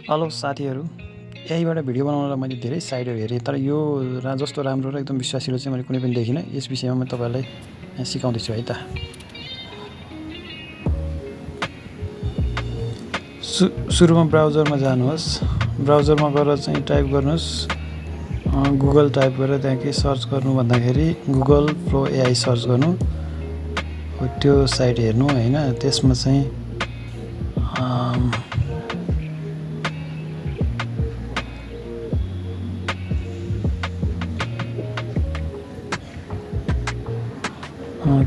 Hello साथीहरू, यहीबाट video बनाउनलाई मैले धेरै साइटहरू हेरेँ, तर यो जस्तो राम्रो र एकदम विश्वासिलो चाहिँ मैले कुनै पनि देखिनँ। यस विषयमा म तपाईँलाई सिकाउँदैछु है त। सुरुमा ब्राउजरमा जानुहोस्। ब्राउजरमा गएर चाहिँ टाइप गर्नुहोस् गुगल टाइप गरेर त्यहाँ के सर्च गर्नु भन्दाखेरि गुगल फ्लो एआई सर्च गर्नु। त्यो साइट हेर्नु हैन। त्यसमा चाहिँ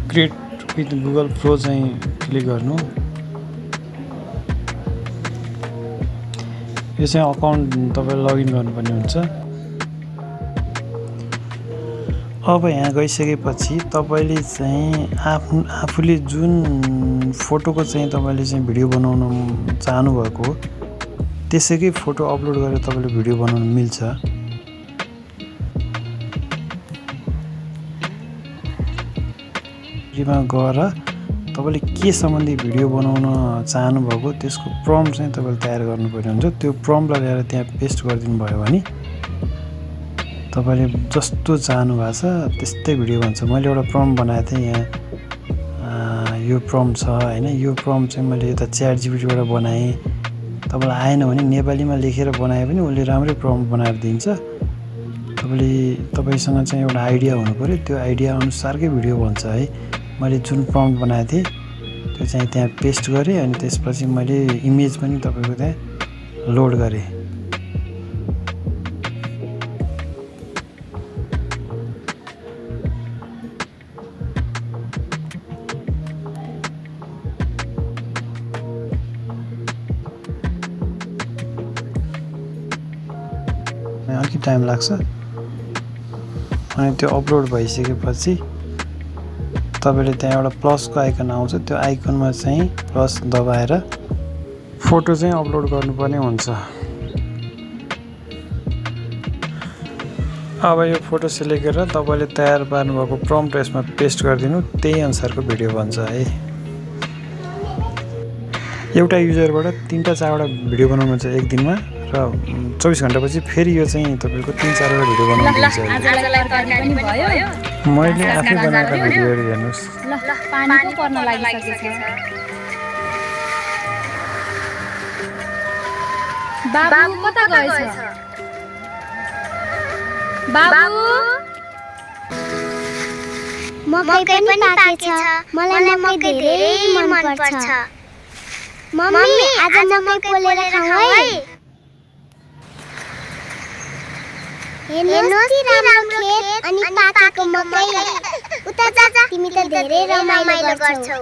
क्रिएट विथ गुगल फ्लो चाहिँ क्लिक गर्नु। यो चाहिँ अकाउन्ट तपाईले लगइन गर्नुपर्ने हुन्छ। अब यहाँ गइसकेपछि तपाईले चाहिँ आफूले जुन फोटोको चाहिँ तपाईले चाहिँ भिडियो बनाउन चाहनु भएको त्यसैकै फोटो अपलोड गरेर तपाईले भिडियो बनाउन मिल्छ। मा गएर तपाईले के सम्बन्धी भिडियो बनाउन चाहनु भएको त्यसको प्रम्प्ट चाहिँ तपाईले तयार गर्नुपर्ने हुन्छ। त्यो प्रम्प्टलाई ल्याएर त्यहाँ पेस्ट गरिदिनु भयो भने तपाईले जस्तो चाहनु भएको छ त्यस्तै भिडियो बन्छ। मैले एउटा प्रम्प्ट बनाएको थिएँ यहाँ यो प्रम्प्ट छ हैन। यो प्रम्प्ट चाहिँ मैले यता च्याट जीपीटीबाट बनाएँ। तपाईलाई आएन भने नेपालीमा लेखेर बनाए पनि उसले राम्रै प्रम्प्ट बनाएर दिन्छ। तपाईसँग चाहिँ एउटा आइडिया हुनु पर्यो। त्यो आइडिया अनुसारकै भिडियो बन्छ है। मैले जुन प्रम्प्ट बनाएको थिएँ त्यो चाहिँ त्यहाँ पेस्ट गरेँ अनि त्यसपछि मैले इमेज पनि तपाईको त्यहाँ लोड गरेँ। अलिकति टाइम लाग्छ। अनि त्यो अपलोड भइसकेपछि तपाईले त्यहाँ एउटा प्लसको आइकन आउँछ। त्यो आइकनमा चाहिँ प्लस दबाएर फोटो चाहिँ अपलोड गर्नुपर्ने हुन्छ। अब यो फोटो सिलेक्ट गरेर तपाईले तयार पार्नुभएको प्रम्प्ट यसमा पेस्ट गरिदिनु। त्यही अनुसारको भिडियो बन्छ है। एउटा युजरबाट 3टा 4वटा भिडियो बनाउनु छ एक दिनमा र 24 घण्टापछि फेरि यो चाहिँ तपाईको 3-4वटा भिडियो बनाउनु दिन्छ। मैले आफै बनाएको भिडियोहरु हेर्नुस्। ल पानी पो पर्न लागिसकेछ। बाबु कता गएछ? बाबु मकै पनि पाकेछ। मलाई मकै धेरै मन पर्छ। मम्मी आज मकै पोलेर खाऊ है। हेर्नुहोस् कि राम्रो खेत अनि पाकेको मकै। उता जा, तिमी त धेरै रमाइलो गर्छौ।